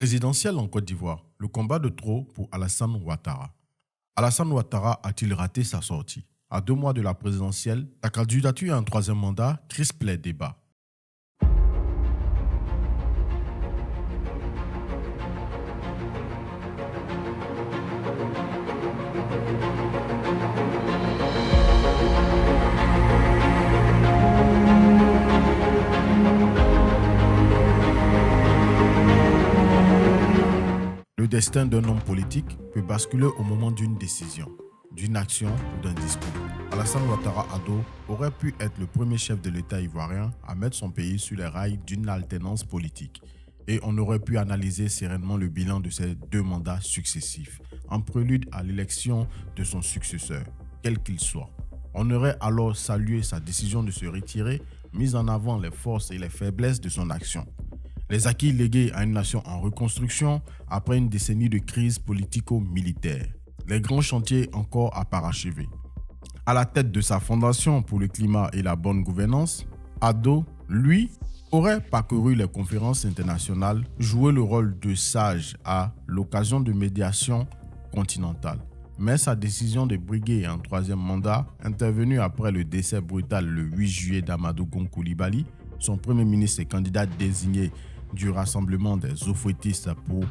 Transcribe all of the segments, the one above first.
Présidentielle en Côte d'Ivoire, le combat de trop pour Alassane Ouattara. Alassane Ouattara a-t-il raté sa sortie? À 2 mois de la présidentielle, la candidature à un troisième mandat crispe les débats. Le destin d'un homme politique peut basculer au moment d'une décision, d'une action ou d'un discours. Alassane Ouattara Ado aurait pu être le premier chef de l'État ivoirien à mettre son pays sur les rails d'une alternance politique. Et on aurait pu analyser sereinement le bilan de ses 2 mandats successifs, en prélude à l'élection de son successeur, quel qu'il soit. On aurait alors salué sa décision de se retirer, mis en avant les forces et les faiblesses de son action. Les acquis légués à une nation en reconstruction après une décennie de crise politico-militaire. Les grands chantiers encore à parachever. À la tête de sa fondation pour le climat et la bonne gouvernance, Ado, lui, aurait parcouru les conférences internationales, joué le rôle de sage à l'occasion de médiation continentale. Mais sa décision de briguer un troisième mandat, intervenue après le décès brutal le 8 juillet d'Amadou Gon Coulibaly, son premier ministre et candidat désigné du Rassemblement des Eaux-Fouettistes pour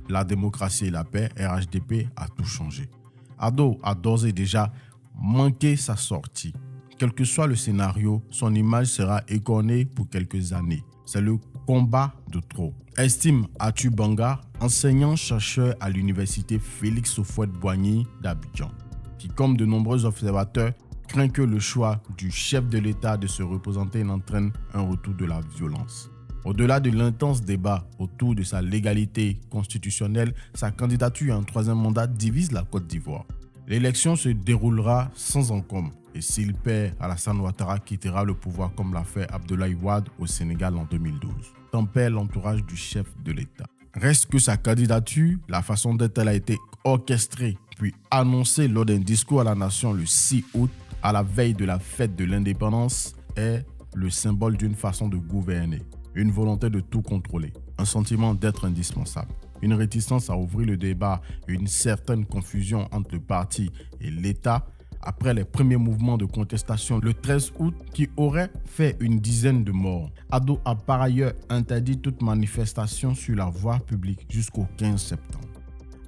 la démocratie et la paix, RHDP, a tout changé. Ado a d'ores et déjà manqué sa sortie. Quel que soit le scénario, son image sera écornée pour quelques années. C'est le combat de trop. Estime Atu Banga, enseignant-chercheur à l'université Félix Houphouët-Boigny d'Abidjan, qui, comme de nombreux observateurs, craint que le choix du chef de l'État de se représenter n'entraîne un retour de la violence. Au-delà de l'intense débat autour de sa légalité constitutionnelle, sa candidature à un troisième mandat divise la Côte d'Ivoire. L'élection se déroulera sans encombre et s'il perd, Alassane Ouattara quittera le pouvoir comme l'a fait Abdoulaye Wade au Sénégal en 2012. Tant perd l'entourage du chef de l'État. Reste que sa candidature, la façon dont elle a été orchestrée puis annoncée lors d'un discours à la nation le 6 août, à la veille de la fête de l'indépendance, est le symbole d'une façon de gouverner. Une volonté de tout contrôler, un sentiment d'être indispensable, une réticence à ouvrir le débat et une certaine confusion entre le parti et l'État après les premiers mouvements de contestation le 13 août qui auraient fait une dizaine de morts. Ado a par ailleurs interdit toute manifestation sur la voie publique jusqu'au 15 septembre.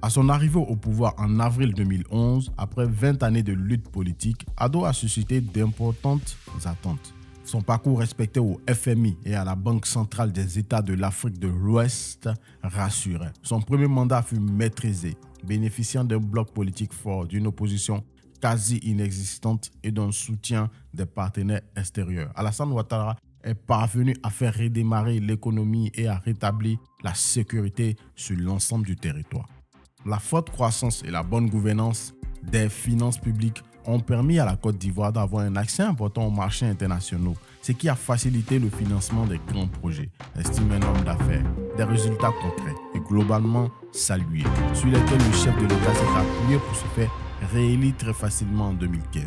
À son arrivée au pouvoir en avril 2011, après 20 années de lutte politique, Ado a suscité d'importantes attentes. Son parcours respecté au FMI et à la Banque centrale des États de l'Afrique de l'Ouest rassurait. Son premier mandat fut maîtrisé, bénéficiant d'un bloc politique fort, d'une opposition quasi inexistante et d'un soutien des partenaires extérieurs. Alassane Ouattara est parvenu à faire redémarrer l'économie et à rétablir la sécurité sur l'ensemble du territoire. La forte croissance et la bonne gouvernance des finances publiques ont permis à la Côte d'Ivoire d'avoir un accès important aux marchés internationaux, ce qui a facilité le financement des grands projets, estime un homme d'affaires, des résultats concrets et globalement salués, sur lesquels le chef de l'État s'est appuyé pour se faire réélire très facilement en 2015.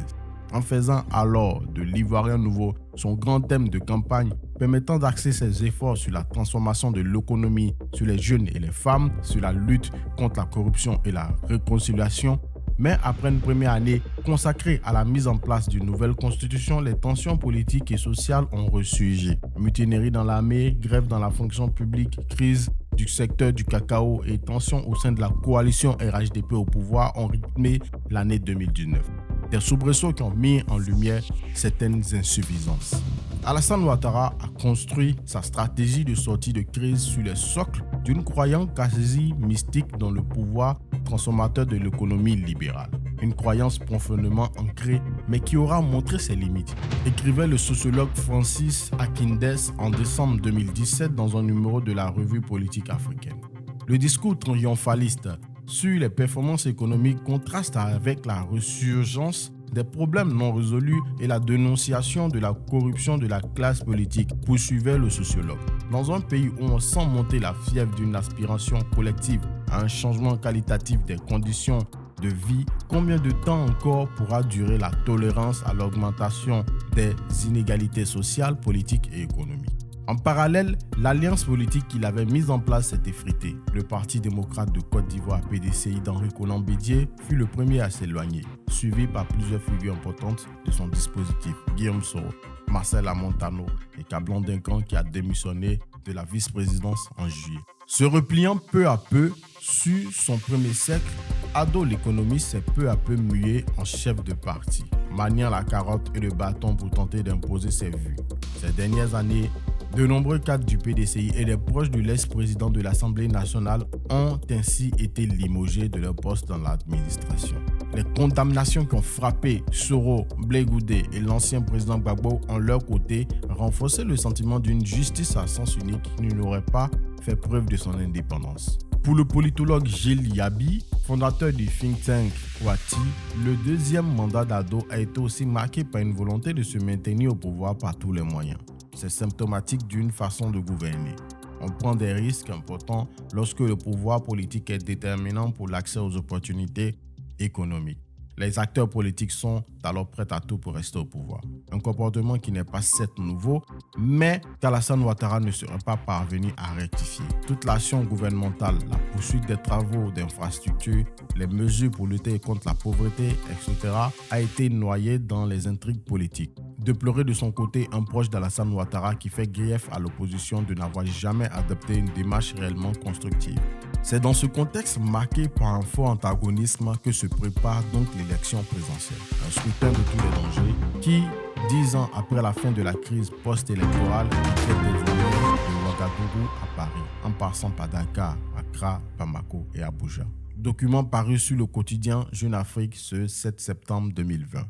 En faisant alors de l'Ivoirien nouveau son grand thème de campagne, permettant d'axer ses efforts sur la transformation de l'économie, sur les jeunes et les femmes, sur la lutte contre la corruption et la réconciliation. Mais après une première année consacrée à la mise en place d'une nouvelle constitution, les tensions politiques et sociales ont ressurgi. Mutinerie dans l'armée, grève dans la fonction publique, crise du secteur du cacao et tensions au sein de la coalition RHDP au pouvoir ont rythmé l'année 2019. Des soubresauts qui ont mis en lumière certaines insuffisances. Alassane Ouattara a construit sa stratégie de sortie de crise sur les socles d'une croyance quasi mystique dans le pouvoir transformateur de l'économie libérale. Une croyance profondément ancrée, mais qui aura montré ses limites, écrivait le sociologue Francis Akindes en décembre 2017 dans un numéro de la revue politique africaine. Le discours triomphaliste sur les performances économiques contraste avec la résurgence des problèmes non résolus et la dénonciation de la corruption de la classe politique, poursuivait le sociologue. Dans un pays où on sent monter la fièvre d'une aspiration collective à un changement qualitatif des conditions de vie, combien de temps encore pourra durer la tolérance à l'augmentation des inégalités sociales, politiques et économiques? En parallèle, l'alliance politique qu'il avait mise en place s'est effritée. Le Parti démocrate de Côte d'Ivoire, PDCI d'Henri Konan Bédié, fut le premier à s'éloigner, suivi par plusieurs figures importantes de son dispositif. Guillaume Soro, Marcel Amontano et Kablan Duncan qui a démissionné de la vice-présidence en juillet. Se repliant peu à peu sur son premier cercle, Ado l'économiste s'est peu à peu mué en chef de parti, maniant la carotte et le bâton pour tenter d'imposer ses vues. Ces dernières années, de nombreux cadres du PDCI et les proches de l'ex-président de l'Assemblée nationale ont ainsi été limogés de leur poste dans l'administration. Les condamnations qui ont frappé Soro, Blé Goudé et l'ancien président Gbagbo ont leur côté renforcé le sentiment d'une justice à sens unique qui n'aurait pas fait preuve de son indépendance. Pour le politologue Gilles Yabi, fondateur du think tank Kwati, le deuxième mandat d'Ado a été aussi marqué par une volonté de se maintenir au pouvoir par tous les moyens. C'est symptomatique d'une façon de gouverner. On prend des risques importants lorsque le pouvoir politique est déterminant pour l'accès aux opportunités économiques. Les acteurs politiques sont alors prêts à tout pour rester au pouvoir. Un comportement qui n'est pas certes nouveau, mais qu'Alassane Ouattara ne serait pas parvenu à rectifier. Toute l'action gouvernementale, la poursuite des travaux d'infrastructures, les mesures pour lutter contre la pauvreté, etc., a été noyée dans les intrigues politiques. Déplorer de son côté un proche d'Alassane Ouattara qui fait grief à l'opposition de n'avoir jamais adopté une démarche réellement constructive. C'est dans ce contexte marqué par un fort antagonisme que se prépare donc l'élection présidentielle. Un scrutin de tous les dangers qui, 10 ans après la fin de la crise post-électorale, fait désormais de Ouagadougou à Paris, en passant par Dakar, Accra, Bamako et Abuja. Document paru sur le quotidien Jeune Afrique ce 7 septembre 2020.